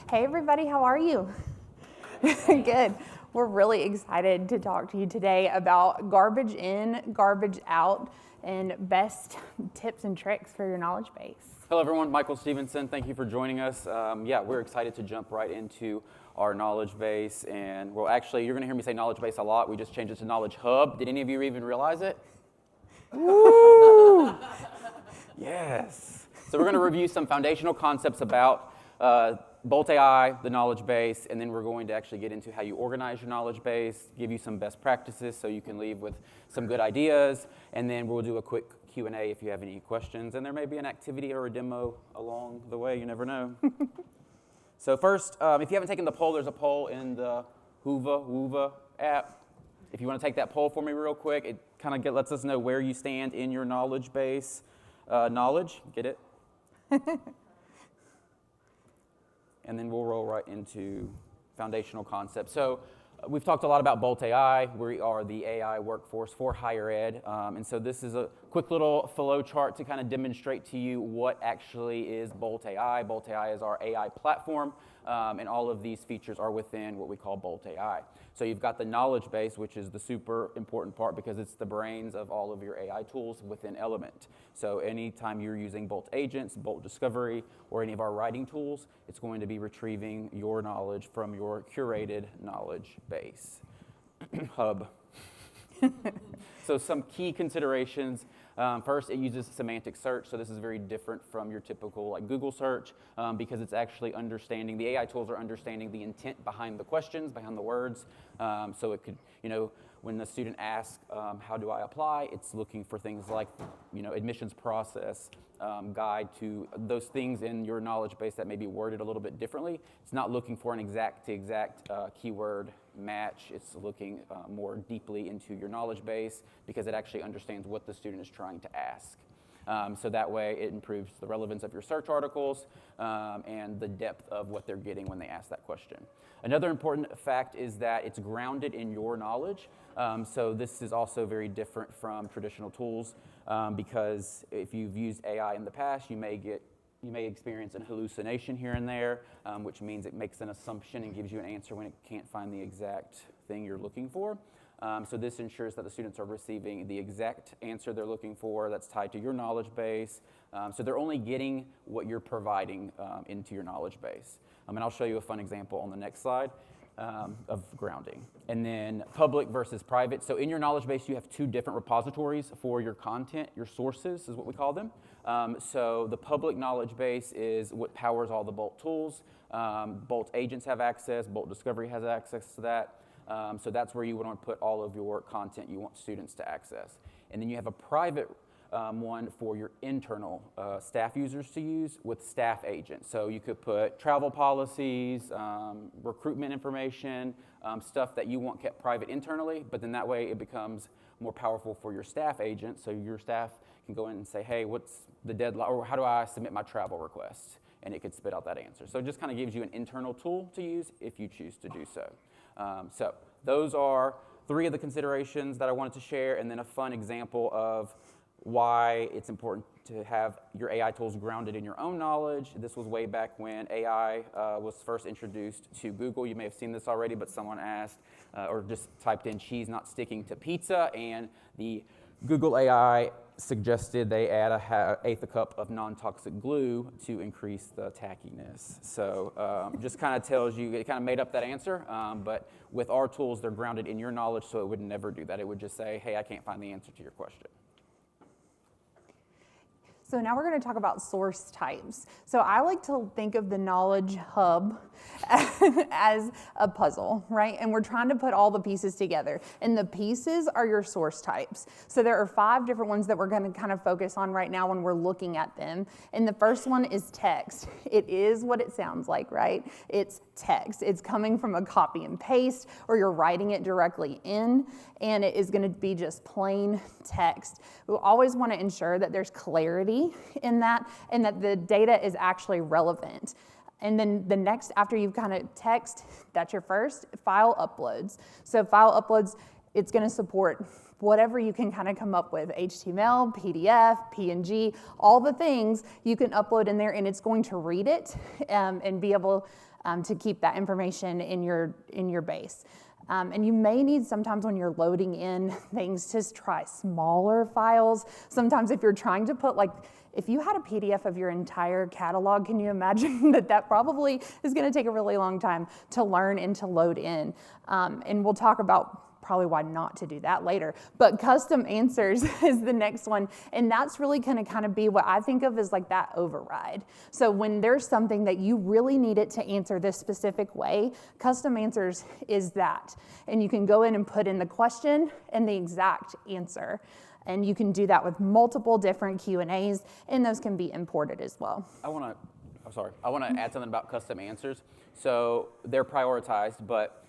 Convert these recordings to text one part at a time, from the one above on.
Hey everybody, how are you? Good. We're really excited to talk to you today about garbage in, garbage out, and best tips and tricks for your knowledge base. Hello everyone, Michael Stephenson. Thank you for joining us. We're excited to jump right into our knowledge base. And well, actually, you're going to hear me say knowledge base a lot. We just changed it to knowledge hub. Did any of you even realize it? Woo! Yes. So we're going to review some foundational concepts about Bolt AI, the knowledge base, and then we're going to actually get into how you organize your knowledge base, give you some best practices so you can leave with some good ideas, and then we'll do a quick Q&A if you have any questions, and there may be an activity or a demo along the way, you never know. So first, if you haven't taken the poll, there's a poll in the Whova app. If you want to take that poll for me real quick, it kind of lets us know where you stand in your knowledge base. Knowledge, get it? And then we'll roll right into foundational concepts. So we've talked a lot about Bolt AI. We are the AI workforce for higher ed. And so this is a quick little flow chart to kind of demonstrate to you what actually is Bolt AI. Bolt AI is our AI platform, and all of these features are within what we call Bolt AI. So you've got the knowledge base, which is the super important part because it's the brains of all of your AI tools within Element. So anytime you're using Bolt agents, Bolt Discovery, or any of our writing tools, it's going to be retrieving your knowledge from your curated knowledge base. Hub. So some key considerations. First, it uses semantic search, so this is very different from your typical like Google search because it's actually understanding, the AI tools are understanding the intent behind the questions, behind the words. So it could, when the student asks, how do I apply, it's looking for things like, admissions process, guide to those things in your knowledge base that may be worded a little bit differently. It's not looking for an exact keyword match. It's looking more deeply into your knowledge base because it actually understands what the student is trying to ask. So that way it improves the relevance of your search articles and the depth of what they're getting when they ask that question. Another important fact is that it's grounded in your knowledge. So this is also very different from traditional tools because if you've used AI in the past, you may experience an hallucination here and there, which means it makes an assumption and gives you an answer when it can't find the exact thing you're looking for. So this ensures that the students are receiving the exact answer they're looking for that's tied to your knowledge base. So they're only getting what you're providing into your knowledge base. And I'll show you a fun example on the next slide of grounding. And then public versus private. So in your knowledge base, you have two different repositories for your content. Your sources is what we call them. So the public knowledge base is what powers all the Bolt tools. Bolt agents have access. Bolt Discovery has access to that. So that's where you want to put all of your content you want students to access. And then you have a private one for your internal staff users to use with staff agents. So you could put travel policies, recruitment information, stuff that you want kept private internally, but then that way it becomes more powerful for your staff agent. So your staff can go in and say, hey, what's the deadline, or how do I submit my travel request? And it could spit out that answer. So it just kind of gives you an internal tool to use if you choose to do so. So those are three of the considerations that I wanted to share, and then a fun example of why it's important to have your AI tools grounded in your own knowledge. This was way back when AI was first introduced to Google. You may have seen this already, but someone asked or just typed in cheese not sticking to pizza, and the Google AI suggested they add an eighth a cup of non-toxic glue to increase the tackiness. So just kind of tells you, it kind of made up that answer, but with our tools, they're grounded in your knowledge, so it would never do that. It would just say, hey, I can't find the answer to your question. So now we're going to talk about source types. So I like to think of the knowledge hub as a puzzle, right? And we're trying to put all the pieces together. And the pieces are your source types. So there are 5 different ones that we're going to kind of focus on right now when we're looking at them. And the first one is text. It is what it sounds like, right? It's text. It's coming from a copy and paste, or you're writing it directly in, and it is going to be just plain text. We always want to ensure that there's clarity in that and that the data is actually relevant. And then the next, after you've kind of text, that's your first, file uploads. So file uploads, it's going to support whatever you can kind of come up with, HTML, PDF, PNG, all the things you can upload in there, and it's going to read it and be able to keep that information in your base. And you may need sometimes when you're loading in things to try smaller files. Sometimes if you're trying to put if you had a PDF of your entire catalog, can you imagine that probably is going to take a really long time to learn and to load in? And we'll talk about probably why not to do that later. But custom answers is the next one. And that's really going to kind of be what I think of as that override. So when there's something that you really need it to answer this specific way, custom answers is that. And you can go in and put in the question and the exact answer. And you can do that with multiple different Q&As, and those can be imported as well. I want to add something about custom answers. So they're prioritized, but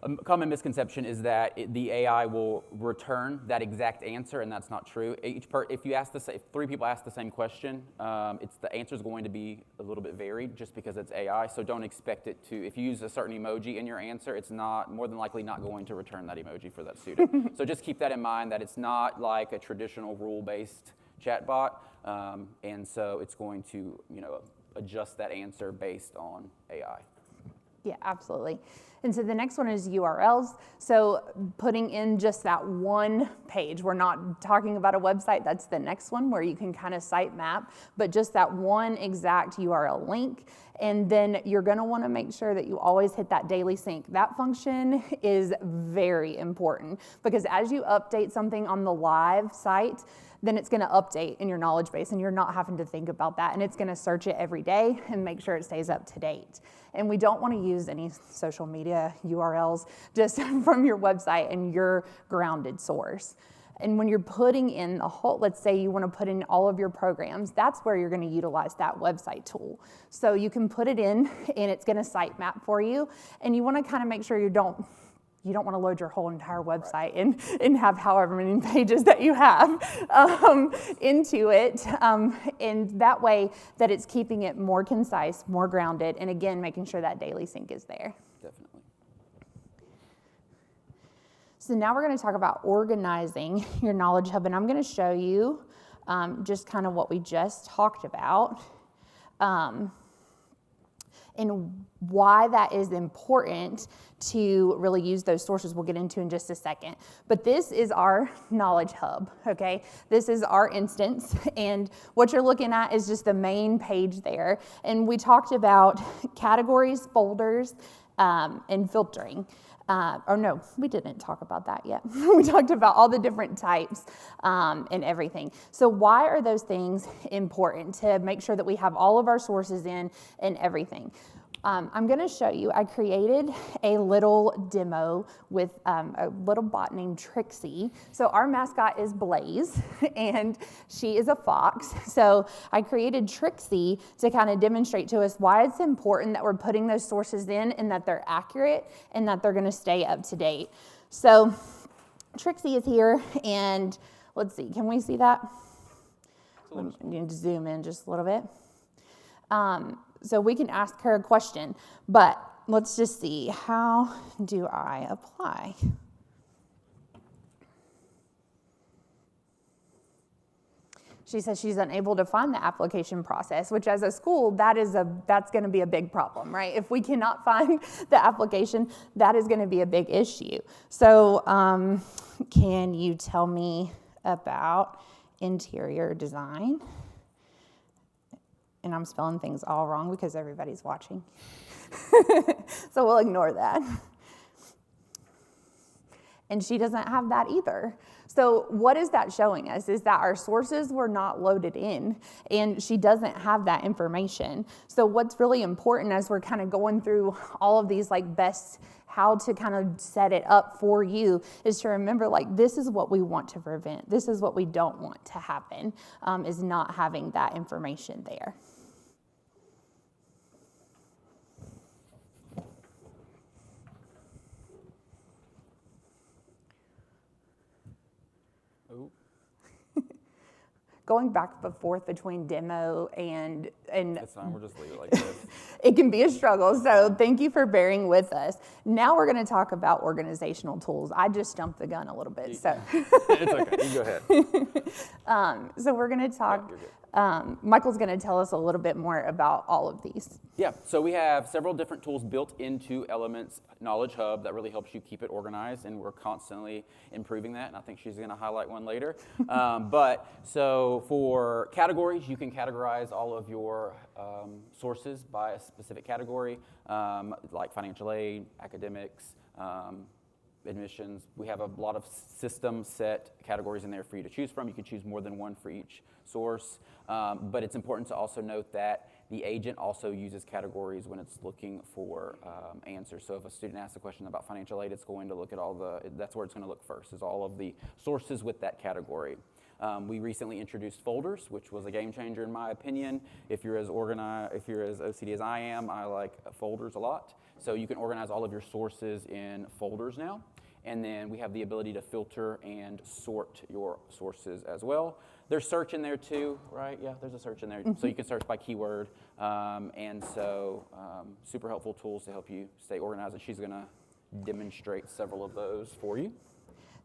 a common misconception is that the AI will return that exact answer, and that's not true. If three people ask the same question, the answer is going to be a little bit varied just because it's AI. So don't expect it to. If you use a certain emoji in your answer, it's more than likely not going to return that emoji for that student. So just keep that in mind, that it's not like a traditional rule-based chatbot, and so it's going to adjust that answer based on AI. Yeah, absolutely. And so the next one is URLs. So putting in just that one page. We're not talking about a website. That's the next one where you can kind of site map, but just that one exact URL link. And then you're going to want to make sure that you always hit that daily sync. That function is very important because as you update something on the live site, then it's going to update in your knowledge base and you're not having to think about that. And it's going to search it every day and make sure it stays up to date. And we don't want to use any social media URLs just from your website and your grounded source. And when you're putting in the whole, let's say you want to put in all of your programs, that's where you're going to utilize that website tool. So you can put it in and it's going to site map for you. And you want to kind of make sure you don't want to load your whole entire website and have however many pages that you have into it. And that way that it's keeping it more concise, more grounded, and again, making sure that daily sync is there. Definitely. So now we're going to talk about organizing your Knowledge Hub, and I'm going to show you just kind of what we just talked about. And why that is important to really use those sources we'll get into in just a second. But this is our Knowledge Hub, okay? This is our instance, and what you're looking at is just the main page there. And we talked about categories, folders, and filtering. Or no, we didn't talk about that yet. We talked about all the different types and everything. So why are those things important? To make sure that we have all of our sources in and everything. I'm going to show you, I created a little demo with a little bot named Trixie. So our mascot is Blaze, and she is a fox. So I created Trixie to kind of demonstrate to us why it's important that we're putting those sources in and that they're accurate and that they're going to stay up to date. So Trixie is here, and let's see, can we see that? I need to zoom in just a little bit. So we can ask her a question, but let's just see, how do I apply? She says she's unable to find the application process, which as a school, that's going to be a big problem, right? If we cannot find the application, that is going to be a big issue. So can you tell me about interior design? And I'm spelling things all wrong because everybody's watching. So we'll ignore that. And she doesn't have that either. So what is that showing us? Is that our sources were not loaded in, and she doesn't have that information. So what's really important as we're kind of going through all of these best how to kind of set it up for you is to remember this is what we want to prevent. This is what we don't want to happen, is not having that information there. Going back and forth between demo and That's fine, we'll just leave it like this. It can be a struggle, so thank you for bearing with us. Now we're going to talk about organizational tools. I just jumped the gun a little bit, so. It's okay, you go ahead. So we're going to talk Michael's going to tell us a little bit more about all of these. Yeah, so we have several different tools built into Elements Knowledge Hub that really helps you keep it organized, and we're constantly improving that, and I think she's going to highlight one later. So for categories, you can categorize all of your sources by a specific category, like financial aid, academics, admissions. We have a lot of system set categories in there for you to choose from. You can choose more than one for each source, but it's important to also note that the agent also uses categories when it's looking for answers. So if a student asks a question about financial aid, it's going to look at that's where it's going to look first, is all of the sources with that category. We recently introduced folders, which was a game changer in my opinion. If you're as OCD as I am, I like folders a lot. So you can organize all of your sources in folders now. And then we have the ability to filter and sort your sources as well. There's search in there too, right? Yeah, there's a search in there. Mm-hmm. So you can search by keyword. Super helpful tools to help you stay organized. And she's going to demonstrate several of those for you.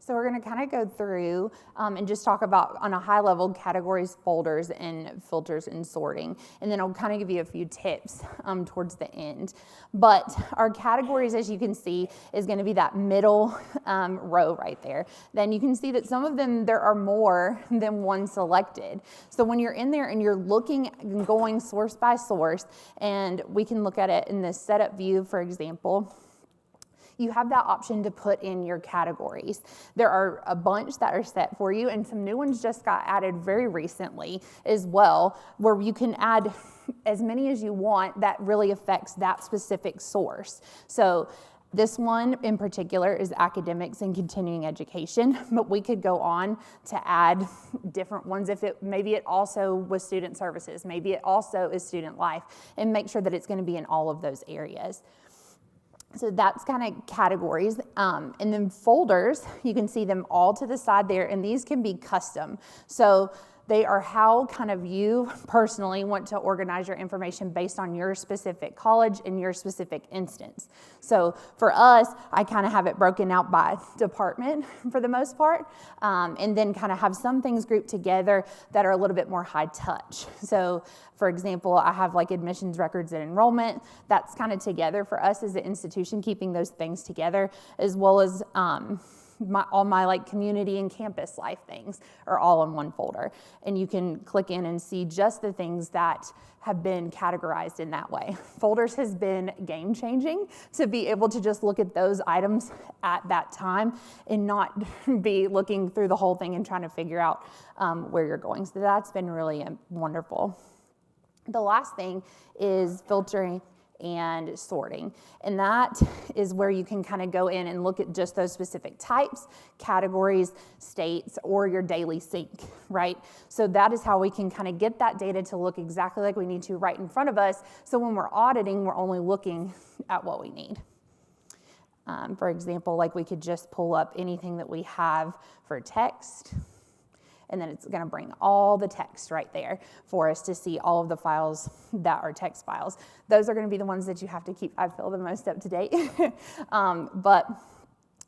So we're going to kind of go through and just talk about, on a high level, categories, folders, and filters and sorting. And then I'll kind of give you a few tips towards the end. But our categories, as you can see, is going to be that middle row right there. Then you can see that some of them, there are more than one selected. So when you're in there and you're looking and going source by source, and we can look at it in this setup view, for example, you have that option to put in your categories. There are a bunch that are set for you, and some new ones just got added very recently as well, where you can add as many as you want that really affects that specific source. So this one in particular is academics and continuing education, but we could go on to add different ones if maybe it also was student services, maybe it also is student life, and make sure that it's going to be in all of those areas. So that's kind of categories. And then folders, you can see them all to the side there, and these can be custom. So they are how kind of you personally want to organize your information based on your specific college and your specific instance. So for us, I kind of have it broken out by department for the most part, and then kind of have some things grouped together that are a little bit more high touch. So for example, I have like admissions records and enrollment. That's kind of together for us as an institution, keeping those things together, as well as all my like community and campus life things are all in one folder. And you can click in and see just the things that have been categorized in that way. Folders has been game changing to be able to just look at those items at that time and not be looking through the whole thing and trying to figure out where you're going. So that's been really wonderful. The last thing is filtering and sorting. And that is where you can kind of go in and look at just those specific types, categories, states, or your daily sync, right? So that is how we can kind of get that data to look exactly like we need to right in front of us. So when we're auditing, we're only looking at what we need. For example, like we could just pull up anything that we have for text, and then it's going to bring all the text right there for us to see all of the files that are text files. Those are going to be the ones that you have to keep, I feel, the most up to date. But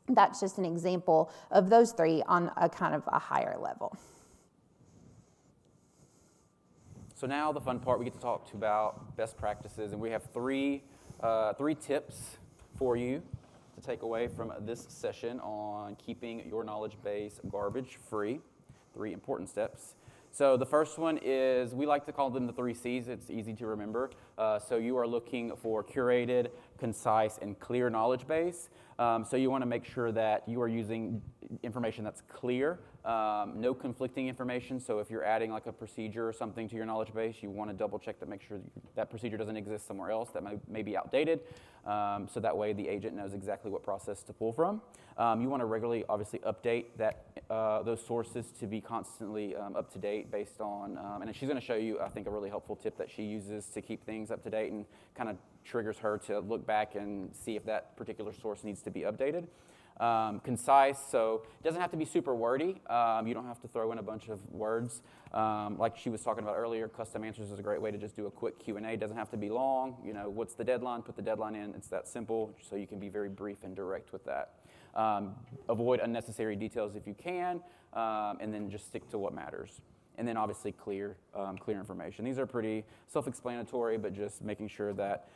that's just an example of those three on a kind of a higher level. So now the fun part, we get to talk about best practices, and we have three tips for you to take away from this session on keeping your knowledge base garbage free. 3 important steps. So the first one is, we like to call them the 3 C's. It's easy to remember. So you are looking for curated, concise, and clear knowledge base. So you want to make sure that you are using information that's clear, no conflicting information. So if you're adding like a procedure or something to your knowledge base, you want to double check to make sure that procedure doesn't exist somewhere else that may be outdated. So that way the agent knows exactly what process to pull from. You want to regularly, obviously, update those sources to be constantly up to date based on, and she's going to show you, I think, a really helpful tip that she uses to keep things up to date and kind of triggers her to look back and see if that particular source needs to be updated. Concise, so it doesn't have to be super wordy. You don't have to throw in a bunch of words. Like she was talking about earlier, custom answers is a great way to just do a quick Q&A. It doesn't have to be long. You know, what's the deadline? Put the deadline in. It's that simple, so you can be very brief and direct with that. Avoid unnecessary details if you can, and then just stick to what matters. And then obviously clear information. These are pretty self-explanatory, but just making sure that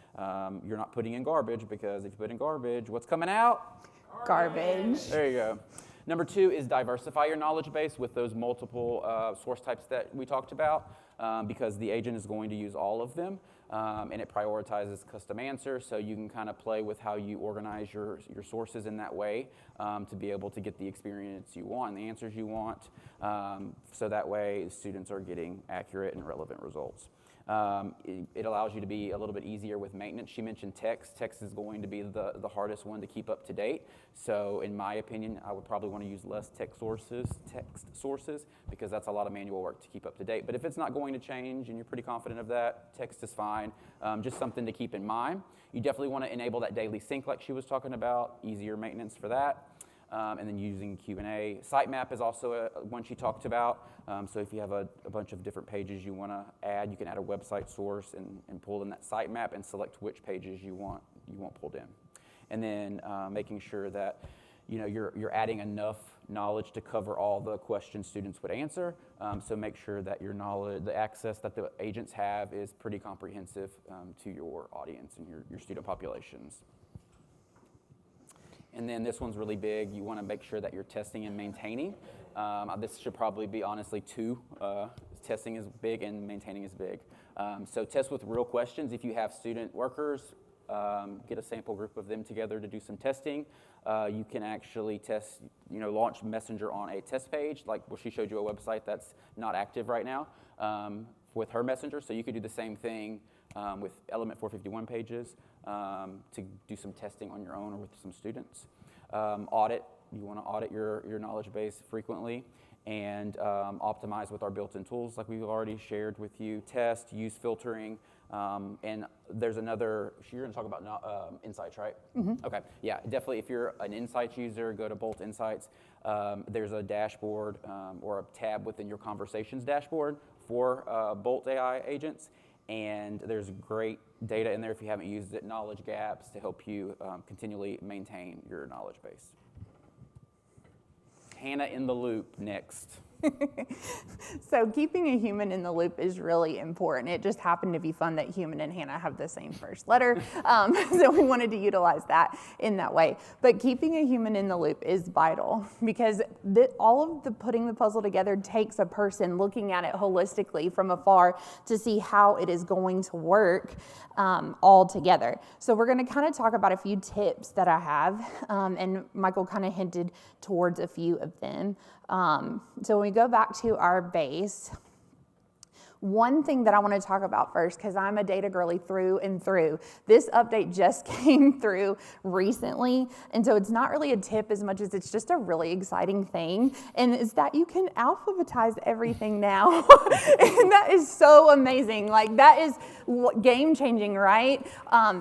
you're not putting in garbage, because if you put in garbage, what's coming out? Garbage. There you go. Number 2 is diversify your knowledge base with those multiple source types that we talked about, because the agent is going to use all of them, and it prioritizes custom answers, so you can kind of play with how you organize your sources in that way to be able to get the experience you want and the answers you want, so that way students are getting accurate and relevant results. It allows you to be a little bit easier with maintenance. She mentioned text. Text is going to be the hardest one to keep up to date. So in my opinion, I would probably want to use less text sources, because that's a lot of manual work to keep up to date. But if it's not going to change and you're pretty confident of that, text is fine. Just something to keep in mind. You definitely want to enable that daily sync like she was talking about, easier maintenance for that. And then using Q&A. Sitemap is also one she talked about. So if you have a bunch of different pages you want to add, you can add a website source and pull in that sitemap and select which pages you want pulled in. And then making sure that you're adding enough knowledge to cover all the questions students would answer. So make sure that your knowledge, the access that the agents have, is pretty comprehensive to your audience and your student populations. And then this one's really big. You want to make sure that you're testing and maintaining. This should probably be, honestly, 2. Testing is big and maintaining is big. So test with real questions. If you have student workers, get a sample group of them together to do some testing. You can actually test, launch Messenger on a test page. Like, she showed you a website that's not active right now with her Messenger. So you could do the same thing with Element 451 pages to do some testing on your own or with some students. Audit. You want to audit your knowledge base frequently, and optimize with our built-in tools like we've already shared with you. Test, use filtering, and there's another, you're going to talk about insights, right? Mm-hmm. Okay, yeah, definitely if you're an insights user, go to Bolt Insights. There's a dashboard or a tab within your conversations dashboard for Bolt AI agents, and there's great data in there if you haven't used it, knowledge gaps to help you continually maintain your knowledge base. Hannah in the loop next. So keeping a human in the loop is really important. It just happened to be fun that human and Hannah have the same first letter, so we wanted to utilize that in that way. But keeping a human in the loop is vital, because all of the putting the puzzle together takes a person looking at it holistically from afar to see how it is going to work all together. So we're going to kind of talk about a few tips that I have, and Michael kind of hinted towards a few of them. So when we go back to our base, one thing that I want to talk about first, because I'm a data girly through and through, this update just came through recently, and so it's not really a tip as much as it's just a really exciting thing, and it's that you can alphabetize everything now, and that is so amazing. Like, that is game-changing, right?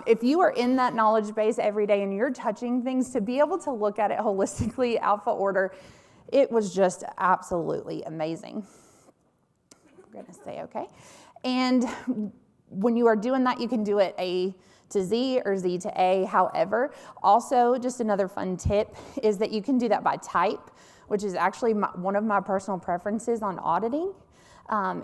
If you are in that knowledge base every day and you're touching things, to be able to look at it holistically, alpha order, it was just absolutely amazing. I'm going to say okay. And when you are doing that, you can do it A to Z or Z to A. However, also just another fun tip is that you can do that by type, which is actually one of my personal preferences on auditing,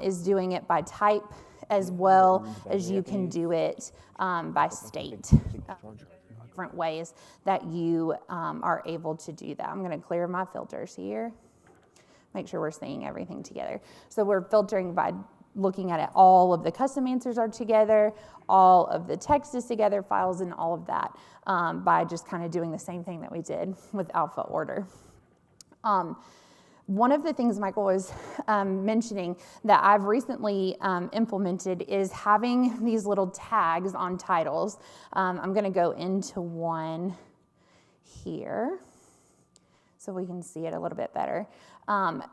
is doing it by type as well as you can do it by state. Different ways that you are able to do that. I'm going to clear my filters here. Make sure we're seeing everything together. So we're filtering by looking at it. All of the custom answers are together, all of the text is together, files and all of that, by just kind of doing the same thing that we did with alpha order. One of the things Michael was mentioning that I've recently implemented is having these little tags on titles. I'm going to go into one here so we can see it a little bit better.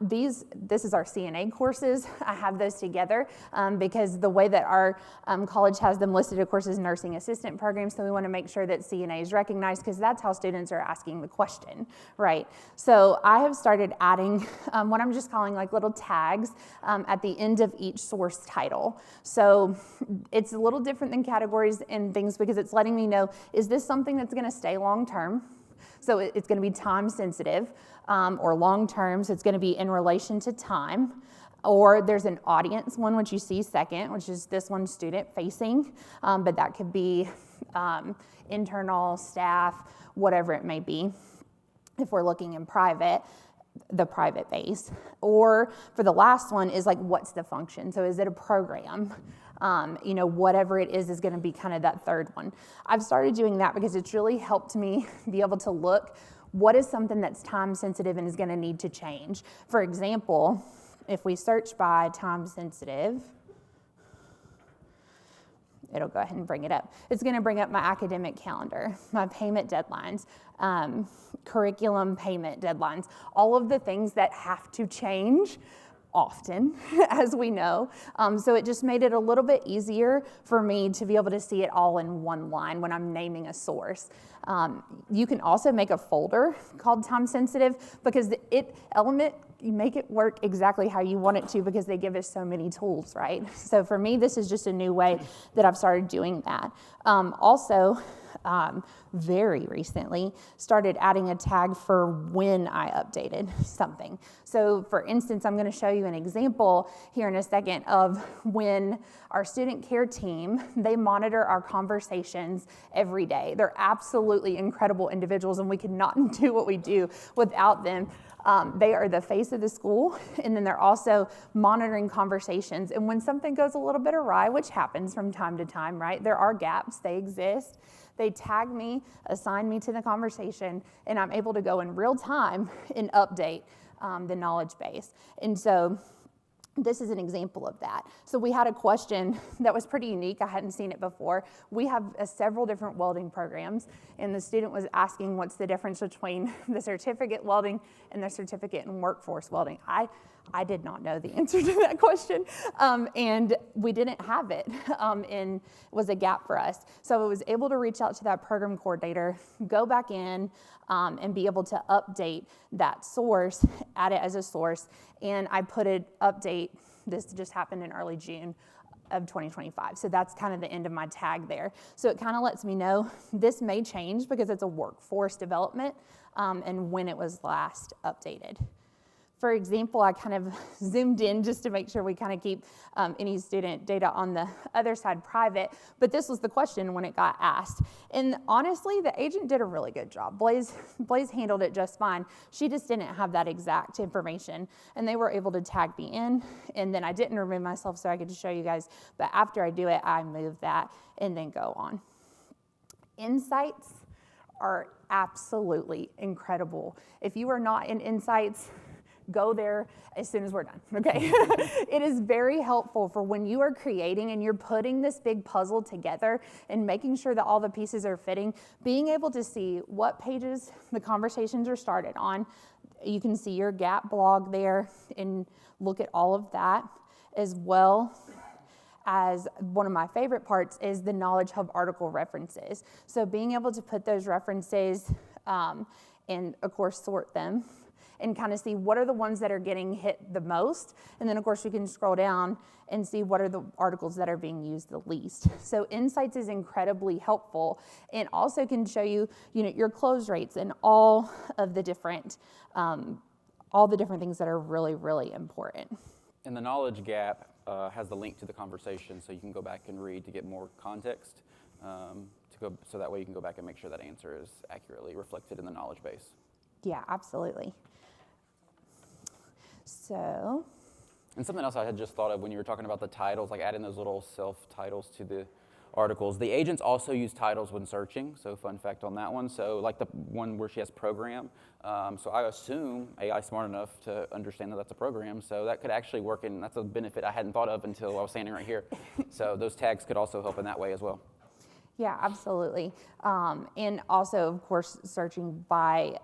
This is our CNA courses. I have those together because the way that our college has them listed, of course, is nursing assistant programs, so we want to make sure that CNA is recognized because that's how students are asking the question, right? So I have started adding what I'm just calling like little tags at the end of each source title. So it's a little different than categories and things because it's letting me know, is this something that's going to stay long term? So it's going to be time sensitive or long term, so it's going to be in relation to time. Or there's an audience one, which you see second, which is this one student facing, but that could be internal, staff, whatever it may be. If we're looking in private, the private base. Or for the last one is like, what's the function? So is it a program? Whatever it is going to be kind of that third one. I've started doing that because it's really helped me be able to look, what is something that's time sensitive and is going to need to change? For example, if we search by time sensitive, it'll go ahead and bring it up. It's going to bring up my academic calendar, my payment deadlines, curriculum payment deadlines, all of the things that have to change often, as we know. So it just made it a little bit easier for me to be able to see it all in one line when I'm naming a source. You can also make a folder called time sensitive because Element, you make it work exactly how you want it to because they give us so many tools, right? So for me, this is just a new way that I've started doing that. Very recently started adding a tag for when I updated something. So for instance, I'm going to show you an example here in a second of when our student care team, they monitor our conversations every day. They're absolutely incredible individuals and we could not do what we do without them. They are the face of the school, and then they're also monitoring conversations. And when something goes a little bit awry, which happens from time to time, right? There are gaps, they exist. They tag me, assign me to the conversation, and I'm able to go in real time and update the knowledge base. And so this is an example of that. So we had a question that was pretty unique. I hadn't seen it before. We have several different welding programs, and the student was asking what's the difference between the certificate welding and the certificate in workforce welding. I did not know the answer to that question, and we didn't have it, and it was a gap for us. So I was able to reach out to that program coordinator, go back in, and be able to update that source, add it as a source, and I put it update. This just happened in early June of 2025. So that's kind of the end of my tag there. So it kind of lets me know this may change because it's a workforce development, and when it was last updated. For example, I kind of zoomed in just to make sure we kind of keep any student data on the other side private, but this was the question when it got asked. And honestly, the agent did a really good job. Blaze handled it just fine. She just didn't have that exact information, and they were able to tag me in, and then I didn't remove myself so I could just show you guys, but after I do it, I move that and then go on. Insights are absolutely incredible. If you are not in Insights, go there as soon as we're done, okay? It is very helpful for when you are creating and you're putting this big puzzle together and making sure that all the pieces are fitting, being able to see what pages the conversations are started on. You can see your Gap blog there and look at all of that, as well as one of my favorite parts is the Knowledge Hub article references. So being able to put those references and of course sort them, and kind of see what are the ones that are getting hit the most. And then of course we can scroll down and see what are the articles that are being used the least. So Insights is incredibly helpful and also can show you, your close rates and all the different things that are really, really important. And the knowledge gap has the link to the conversation, so you can go back and read to get more context, so that way you can go back and make sure that answer is accurately reflected in the knowledge base. Yeah, absolutely. So. And something else I had just thought of when you were talking about the titles, like adding those little self-titles to the articles. The agents also use titles when searching, so fun fact on that one. So like the one where she has program. So I assume AI is smart enough to understand that that's a program, so that could actually work, and that's a benefit I hadn't thought of until I was standing right here. So those tags could also help in that way as well. Yeah, absolutely. And also, of course, searching by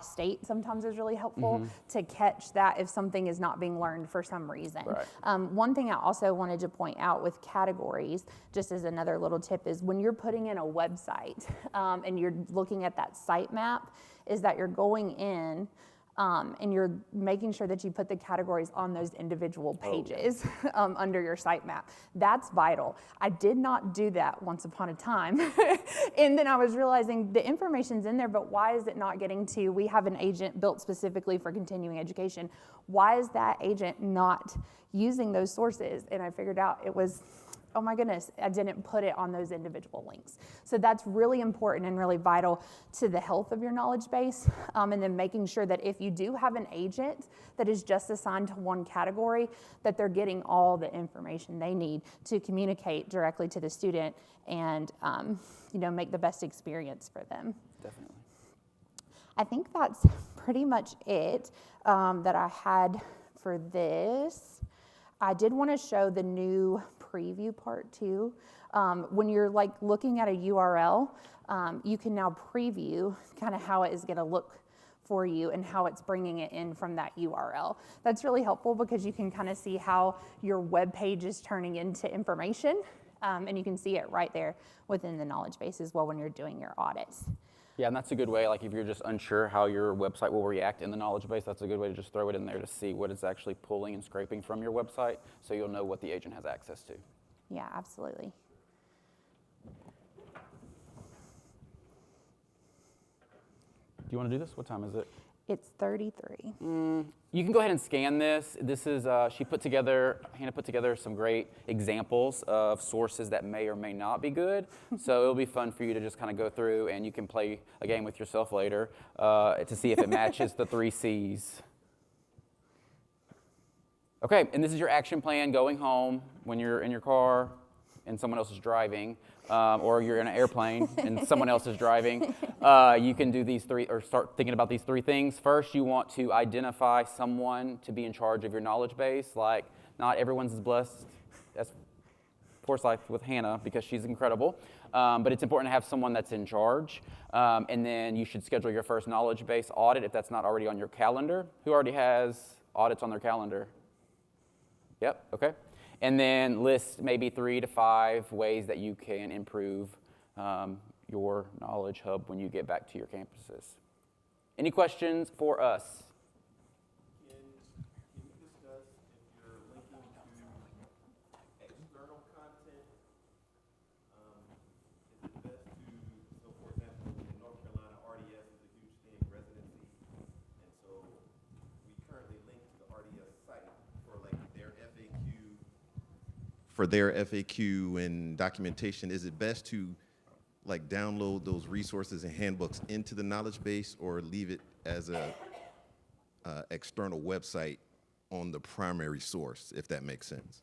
state sometimes is really helpful to catch that if something is not being learned for some reason. Right. One thing I also wanted to point out with categories, just as another little tip, is when you're putting in a website and you're looking at that sitemap, is that you're going in and you're making sure that you put the categories on those individual pages under your sitemap. That's vital. I did not do that once upon a time. And then I was realizing the information's in there, but why is it not getting to, we have an agent built specifically for continuing education. Why is that agent not using those sources? And I figured out it was, oh my goodness, I didn't put it on those individual links. So that's really important and really vital to the health of your knowledge base. And then making sure that if you do have an agent that is just assigned to one category, that they're getting all the information they need to communicate directly to the student and make the best experience for them. Definitely. I think that's pretty much it that I had for this. I did want to show the new preview part too. When you're like looking at a URL, you can now preview kind of how it is going to look for you and how it's bringing it in from that URL. That's really helpful because you can kind of see how your web page is turning into information, and you can see it right there within the knowledge base as well when you're doing your audits. Yeah, and that's a good way, like if you're just unsure how your website will react in the knowledge base, that's a good way to just throw it in there to see what it's actually pulling and scraping from your website, so you'll know what the agent has access to. Yeah, absolutely. Do you want to do this? What time is it? It's 33. You can go ahead and scan this. This is, Hannah put together some great examples of sources that may or may not be good. So it'll be fun for you to just kind of go through, and you can play a game with yourself later to see if it matches the 3 C's. Okay, and this is your action plan going home when you're in your car and someone else is driving, or you're in an airplane and someone else is driving. You can do these 3, or start thinking about these 3 things. First, you want to identify someone to be in charge of your knowledge base. Like, not everyone's as blessed as Forsyth with Hannah because she's incredible, but it's important to have someone that's in charge. And then you should schedule your first knowledge base audit if that's not already on your calendar. Who already has audits on their calendar? Yep, okay. And then list maybe 3 to 5 ways that you can improve your knowledge hub when you get back to your campuses. Any questions for us? Can you discuss if you're linking to external content? Is it best to, so for example, in North Carolina, RDS is a huge thing, residency, and so we currently link to the RDS site for like their FAQ. For their FAQ and documentation, is it best to like download those resources and handbooks into the knowledge base, or leave it as a external website on the primary source, if that makes sense?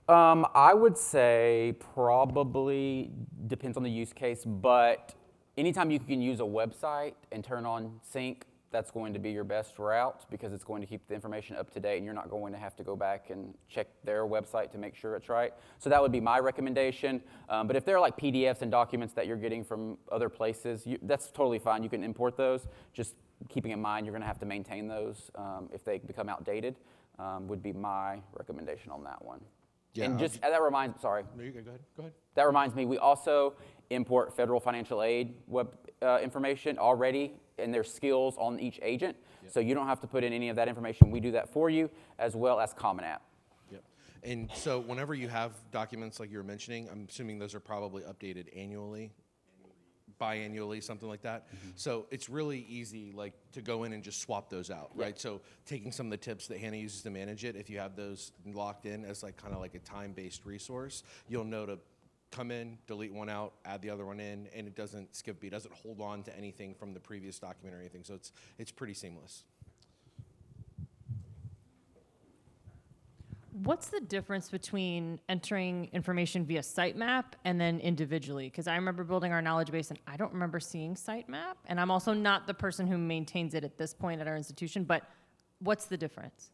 I would say probably depends on the use case, but anytime you can use a website and turn on sync, that's going to be your best route because it's going to keep the information up to date and you're not going to have to go back and check their website to make sure it's right. So that would be my recommendation. But if there are like PDFs and documents that you're getting from other places, that's totally fine. You can import those. Just keeping in mind you're going to have to maintain those if they become outdated would be my recommendation on that one. Yeah, and just that reminds, sorry. No, you go ahead. Go ahead. That reminds me, we also import federal financial aid web information already, and there's skills on each agent. Yep. So you don't have to put in any of that information. We do that for you, as well as Common App. Yep. And so whenever you have documents like you were mentioning, I'm assuming those are probably updated annually, biannually, something like that. Mm-hmm. So it's really easy, like, to go in and just swap those out, right? So taking some of the tips that Hannah uses to manage it, if you have those locked in as like kind of like a time-based resource, you'll know to come in, delete one out, add the other one in, and it doesn't skip a beat. It doesn't hold on to anything from the previous document or anything. So it's pretty seamless. What's the difference between entering information via sitemap and then individually? Because I remember building our knowledge base and I don't remember seeing sitemap. And I'm also not the person who maintains it at this point at our institution, but what's the difference?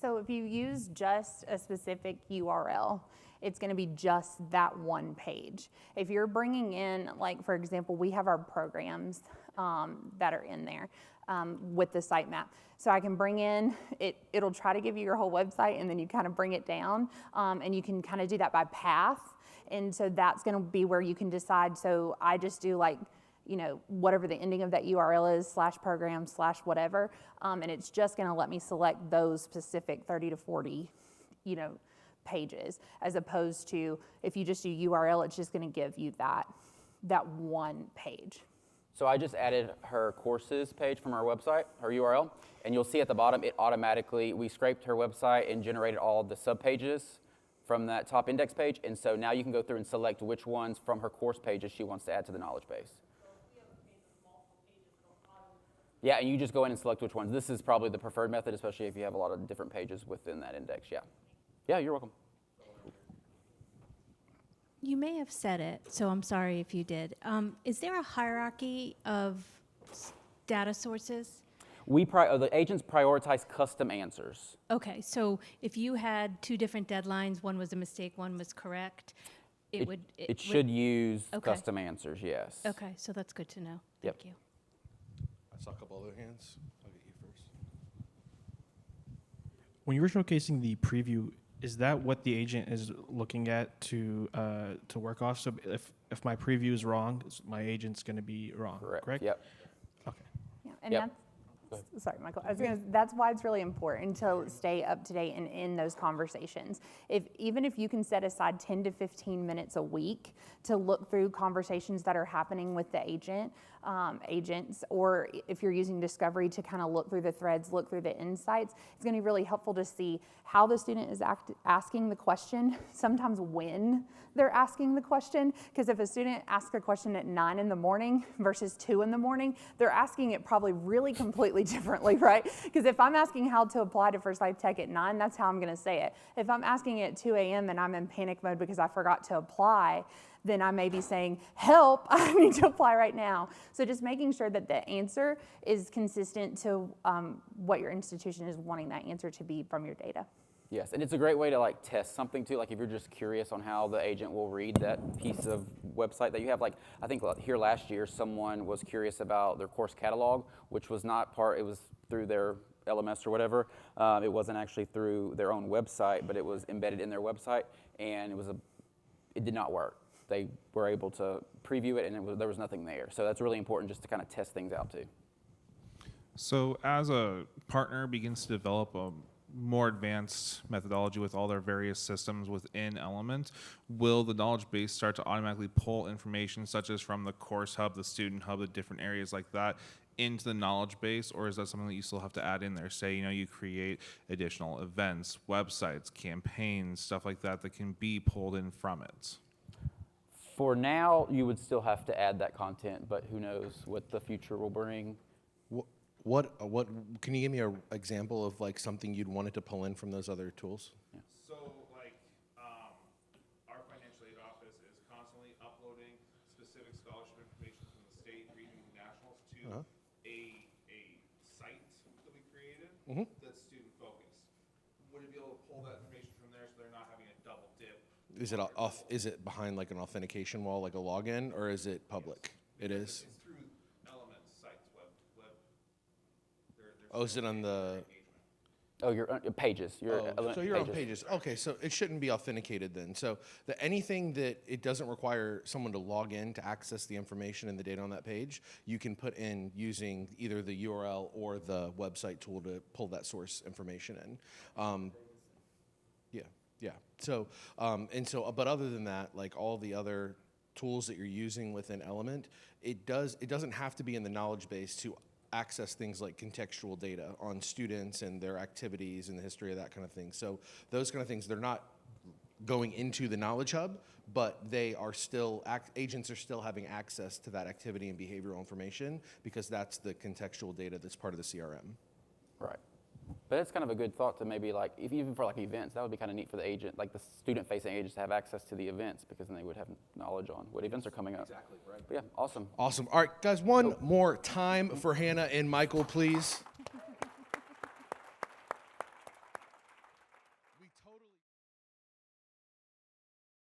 So if you use just a specific URL, it's going to be just that one page. If you're bringing in, like, for example, we have our programs that are in there with the sitemap. So I can bring in, it'll try to give you your whole website, and then you kind of bring it down, and you can kind of do that by path. And so that's going to be where you can decide. So I just do, like, whatever the ending of that URL is, /program / whatever, and it's just going to let me select those specific 30 to 40, pages, as opposed to if you just do URL, it's just going to give you that one page. So I just added her courses page from our website, her URL, and you'll see at the bottom we scraped her website and generated all the subpages from that top index page, and so now you can go through and select which ones from her course pages she wants to add to the knowledge base. Yeah, and you just go in and select which ones. This is probably the preferred method, especially if you have a lot of different pages within that index, yeah. Yeah, you're welcome. You may have said it, so I'm sorry if you did. Is there a hierarchy of data sources? The agents prioritize custom answers. Okay, so if you had 2 different deadlines, one was a mistake, one was correct, it should use custom answers, yes. Okay, so that's good to know. Yep. Thank you. I saw a couple other hands. I'll get you first. When you were showcasing the preview, is that what the agent is looking at to work off? So if my preview is wrong, my agent's going to be wrong, correct? Yep. Okay. Yeah, and Yep. sorry, Michael. That's why it's really important to stay up to date and in those conversations. Even if you can set aside 10 to 15 minutes a week to look through conversations that are happening with the agents, or if you're using Discovery to kind of look through the threads, look through the insights, it's going to be really helpful to see how the student is asking the question, sometimes when they're asking the question, because if a student asks a question at 9 in the morning versus 2 in the morning, they're asking it probably really completely differently, right? Because if I'm asking how to apply to Forsyth Tech at 9, that's how I'm going to say it. If I'm asking it at 2 a.m. and I'm in panic mode because I forgot to apply, then I may be saying, help, I need to apply right now. So just making sure that the answer is consistent to what your institution is wanting that answer to be from your data. Yes, and it's a great way to test something too. If you're just curious on how the agent will read that piece of website that you have. I think here last year, someone was curious about their course catalog, which was not it was through their LMS or whatever. It wasn't actually through their own website, but it was embedded in their website, and it did not work. They were able to preview it, and there was nothing there. So that's really important just to kind of test things out too. So as a partner begins to develop a more advanced methodology with all their various systems within Element, will the knowledge base start to automatically pull information such as from the course hub, the student hub, the different areas like that into the knowledge base, or is that something that you still have to add in there? Say, you create additional events, websites, campaigns, stuff like that that can be pulled in from it. For now, you would still have to add that content, but who knows what the future will bring. What can you give me an example of something you'd wanted to pull in from those other tools? Yeah. So our financial aid office is constantly uploading specific scholarship information from the state, regions, and nationals to a site that we created that's student focused. Would it be able to pull that information from there so they're not having a double dip? Is it behind an authentication wall, like a login, or is it public? Yes. It is. It's through Element sites web. Oh, is it on the? Oh, your pages. So you're on pages. Okay, so it shouldn't be authenticated then. So anything that it doesn't require someone to log in to access the information and the data on that page, you can put in using either the URL or the website tool to pull that source information in. Yeah. So, but other than that, all the other tools that you're using within Element, it doesn't have to be in the knowledge base to access things like contextual data on students and their activities and the history of that kind of thing. So those kind of things, they're not going into the Knowledge Hub, but they are still, agents are still having access to that activity and behavioral information because that's the contextual data that's part of the CRM. Right. But it's kind of a good thought to maybe even for events, that would be kind of neat for the agent, the student-facing agents to have access to the events, because then they would have knowledge on what events are coming up. Exactly, right. But yeah, awesome. Awesome. All right, guys, one more time for Hannah and Michael, please.